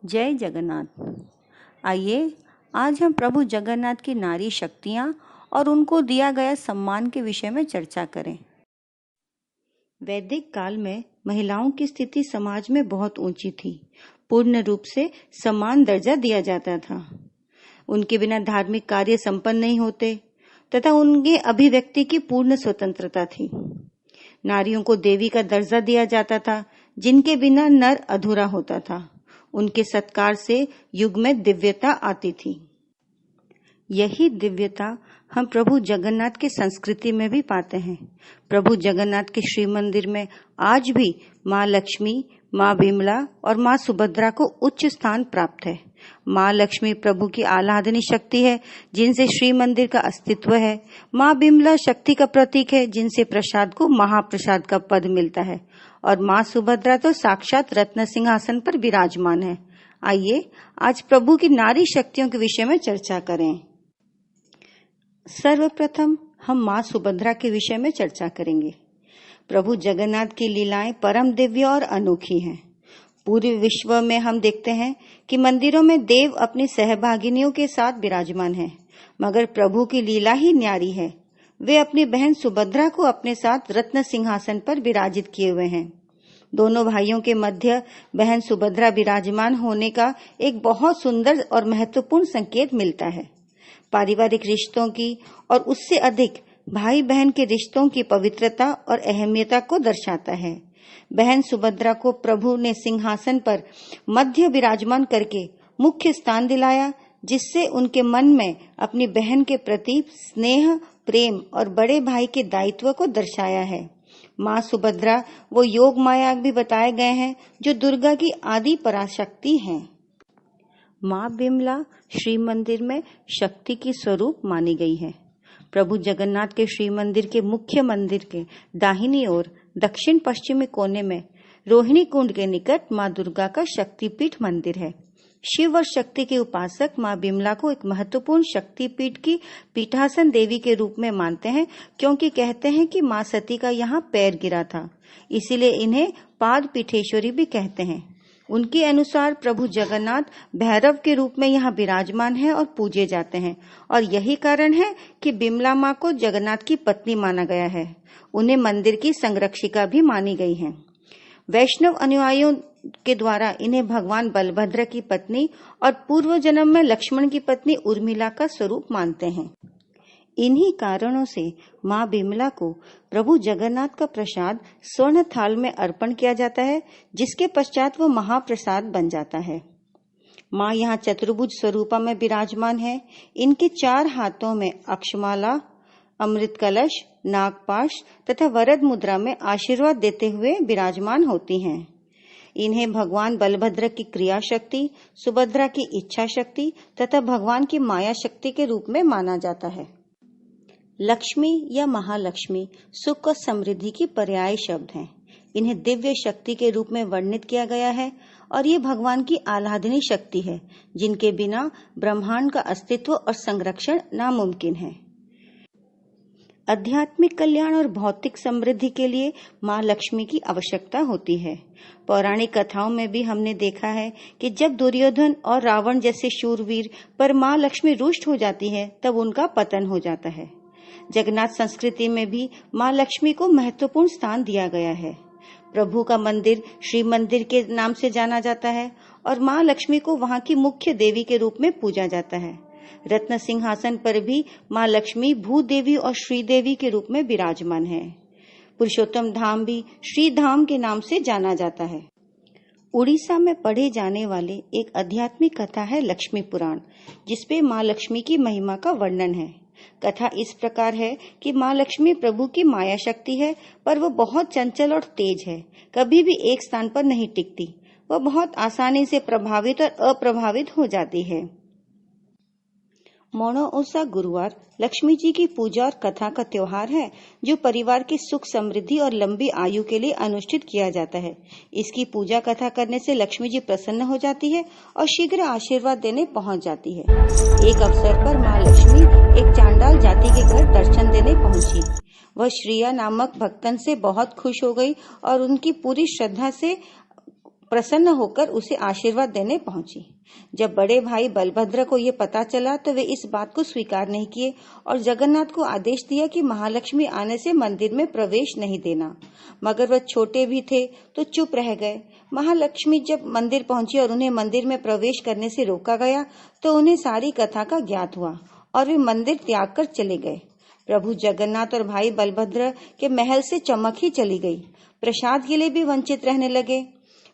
जय जगन्नाथ। आइए आज हम प्रभु जगन्नाथ की नारी शक्तियाँ और उनको दिया गया सम्मान के विषय में चर्चा करें। वैदिक काल में महिलाओं की स्थिति समाज में बहुत ऊंची थी। पूर्ण रूप से समान दर्जा दिया जाता था। उनके बिना धार्मिक कार्य संपन्न नहीं होते तथा उनके अभिव्यक्ति की पूर्ण स्वतंत्रता थी। नारियों को देवी का दर्जा दिया जाता था, जिनके बिना नर अधूरा होता था। उनके सत्कार से युग में दिव्यता आती थी। यही दिव्यता हम प्रभु जगन्नाथ की संस्कृति में भी पाते हैं। प्रभु जगन्नाथ के श्री मंदिर में आज भी माँ लक्ष्मी, माँ बिमला और माँ सुभद्रा को उच्च स्थान प्राप्त है। माँ लक्ष्मी प्रभु की आराधनीय शक्ति है, जिनसे श्री मंदिर का अस्तित्व है। माँ बिमला शक्ति का प्रतीक है, जिनसे प्रसाद को महाप्रसाद का पद मिलता है। और माँ सुभद्रा तो साक्षात रत्न सिंहासन पर विराजमान है। आइए आज प्रभु की नारी शक्तियों के विषय में चर्चा करें। सर्वप्रथम हम माँ सुभद्रा के विषय में चर्चा करेंगे। प्रभु जगन्नाथ की लीलाएं परम दिव्य और अनोखी हैं। पूरे विश्व में हम देखते हैं कि मंदिरों में देव अपनी सहभागिनियों के साथ विराजमान हैं, मगर प्रभु की लीला ही न्यारी है। वे अपनी बहन सुभद्रा को अपने साथ रत्न सिंहासन पर विराजित किए हुए हैं। दोनों भाइयों के मध्य बहन सुभद्रा विराजमान होने का एक बहुत सुंदर और महत्वपूर्ण संकेत मिलता है। पारिवारिक रिश्तों की और उससे अधिक भाई बहन के रिश्तों की पवित्रता और अहमियता को दर्शाता है। बहन सुभद्रा को प्रभु ने सिंहासन पर मध्य विराजमान करके मुख्य स्थान दिलाया, जिससे उनके मन में अपनी बहन के प्रति स्नेह, प्रेम और बड़े भाई के दायित्व को दर्शाया है। माँ सुभद्रा वो योग माया भी बताए गए हैं, जो दुर्गा की आदि पराशक्ति हैं। माँ बिमला श्री मंदिर में शक्ति की स्वरूप मानी गई है। प्रभु जगन्नाथ के श्री मंदिर के मुख्य मंदिर के दाहिनी ओर दक्षिण पश्चिमी कोने में रोहिणी कुंड के निकट माँ दुर्गा का शक्तिपीठ मंदिर है। शिव और शक्ति के उपासक माँ बिमला को एक महत्वपूर्ण शक्तिपीठ की पीठासन देवी के रूप में मानते हैं, क्योंकि कहते हैं कि माँ सती का यहाँ पैर गिरा था, इसीलिए इन्हें पाद पीठेश्वरी भी कहते हैं। उनके अनुसार प्रभु जगन्नाथ भैरव के रूप में यहाँ विराजमान है और पूजे जाते हैं, और यही कारण है कि बिमला माँ को जगन्नाथ की पत्नी माना गया है। उन्हें मंदिर की संरक्षिका भी मानी गई है। वैष्णव अनुयायियों के द्वारा इन्हें भगवान बलभद्र की पत्नी और पूर्व जन्म में लक्ष्मण की पत्नी उर्मिला का स्वरूप मानते हैं। इन्हीं कारणों से माँ बिमला को प्रभु जगन्नाथ का प्रसाद स्वर्ण थाल में अर्पण किया जाता है, जिसके पश्चात वो महाप्रसाद बन जाता है। माँ यहाँ चतुर्भुज स्वरूपा में विराजमान है। इनके 4 हाथों में अक्षमाला, अमृत कलश, नागपाश तथा वरद मुद्रा में आशीर्वाद देते हुए विराजमान होती हैं। इन्हें भगवान बलभद्र की क्रिया शक्ति, सुभद्रा की इच्छा शक्ति तथा भगवान की माया शक्ति के रूप में माना जाता है। लक्ष्मी या महालक्ष्मी सुख और समृद्धि की पर्याय शब्द हैं। इन्हें दिव्य शक्ति के रूप में वर्णित किया गया है, और ये भगवान की आराधनीय शक्ति है, जिनके बिना ब्रह्मांड का अस्तित्व और संरक्षण नामुमकिन है। आध्यात्मिक कल्याण और भौतिक समृद्धि के लिए माँ लक्ष्मी की आवश्यकता होती है। पौराणिक कथाओं में भी हमने देखा है कि जब दुर्योधन और रावण जैसे शूरवीर पर माँ लक्ष्मी रुष्ट हो जाती है, तब उनका पतन हो जाता है। जगन्नाथ संस्कृति में भी माँ लक्ष्मी को महत्वपूर्ण स्थान दिया गया है। प्रभु का मंदिर श्री मंदिर के नाम से जाना जाता है, और माँ लक्ष्मी को वहाँ की मुख्य देवी के रूप में पूजा जाता है। रत्न सिंहासन पर भी माँ लक्ष्मी भूदेवी और श्रीदेवी के रूप में विराजमान है। पुरुषोत्तम धाम भी श्री धाम के नाम से जाना जाता है। उड़ीसा में पढ़े जाने वाले एक आध्यात्मिक कथा है लक्ष्मी पुराण, जिसपे माँ लक्ष्मी की महिमा का वर्णन है। कथा इस प्रकार है कि माँ लक्ष्मी प्रभु की माया शक्ति है, पर वो बहुत चंचल और तेज है। कभी भी एक स्थान पर नहीं टिकती। वह बहुत आसानी से प्रभावित और अप्रभावित हो जाती है। मोनोओसा गुरुवार लक्ष्मी जी की पूजा और कथा का त्योहार है, जो परिवार की सुख समृद्धि और लंबी आयु के लिए अनुष्ठित किया जाता है। इसकी पूजा कथा करने से लक्ष्मी जी प्रसन्न हो जाती है और शीघ्र आशीर्वाद देने पहुंच जाती है। एक अवसर पर माँ लक्ष्मी एक चांडाल जाति के घर दर्शन देने पहुंची। वह श्रिया नामक भक्तन से बहुत खुश हो गई और उनकी पूरी श्रद्धा से प्रसन्न होकर उसे आशीर्वाद देने पहुंची। जब बड़े भाई बलभद्र को ये पता चला तो वे इस बात को स्वीकार नहीं किए और जगन्नाथ को आदेश दिया कि महालक्ष्मी आने से मंदिर में प्रवेश नहीं देना, मगर वह छोटे भी थे तो चुप रह गए। महालक्ष्मी जब मंदिर पहुंची और उन्हें मंदिर में प्रवेश करने से रोका गया तो उन्हें सारी कथा का ज्ञात हुआ और वे मंदिर त्याग कर चले गए। प्रभु जगन्नाथ और भाई बलभद्र के महल से चमक ही चली गई। प्रसाद के लिए भी वंचित रहने लगे।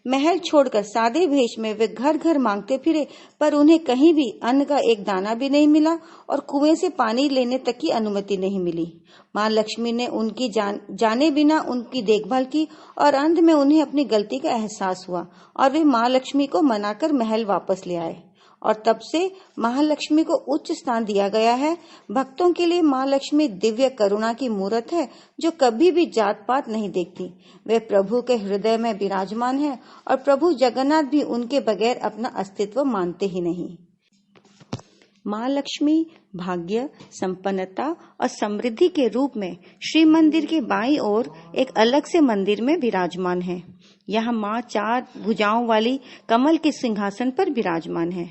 महल छोड़कर सादे भेष में वे घर घर मांगते फिरे, पर उन्हें कहीं भी अन्न का एक दाना भी नहीं मिला और कुएं से पानी लेने तक की अनुमति नहीं मिली। मां लक्ष्मी ने उनकी जाने बिना उनकी देखभाल की और अंत में उन्हें अपनी गलती का एहसास हुआ और वे मां लक्ष्मी को मनाकर महल वापस ले आए और तब से महालक्ष्मी को उच्च स्थान दिया गया है। भक्तों के लिए मां लक्ष्मी दिव्य करुणा की मूर्त है जो कभी भी जात पात नहीं देखती। वे प्रभु के हृदय में विराजमान है और प्रभु जगन्नाथ भी उनके बगैर अपना अस्तित्व मानते ही नहीं। मां लक्ष्मी भाग्य, संपन्नता और समृद्धि के रूप में श्री मंदिर के बाईं ओर एक अलग से मंदिर में विराजमान है। यहाँ मां 4 भुजाओं वाली कमल के सिंहासन पर विराजमान है।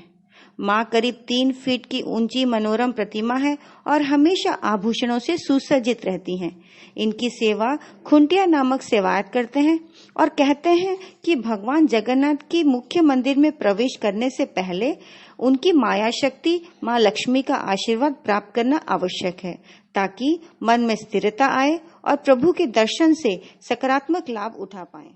मां करीब 3 फीट की ऊंची मनोरम प्रतिमा है और हमेशा आभूषणों से सुसज्जित रहती हैं। इनकी सेवा खुंटिया नामक सेवायत करते हैं और कहते हैं कि भगवान जगन्नाथ की मुख्य मंदिर में प्रवेश करने से पहले उनकी माया शक्ति मां लक्ष्मी का आशीर्वाद प्राप्त करना आवश्यक है, ताकि मन में स्थिरता आए और प्रभु के दर्शन से सकारात्मक लाभ उठा पाएं।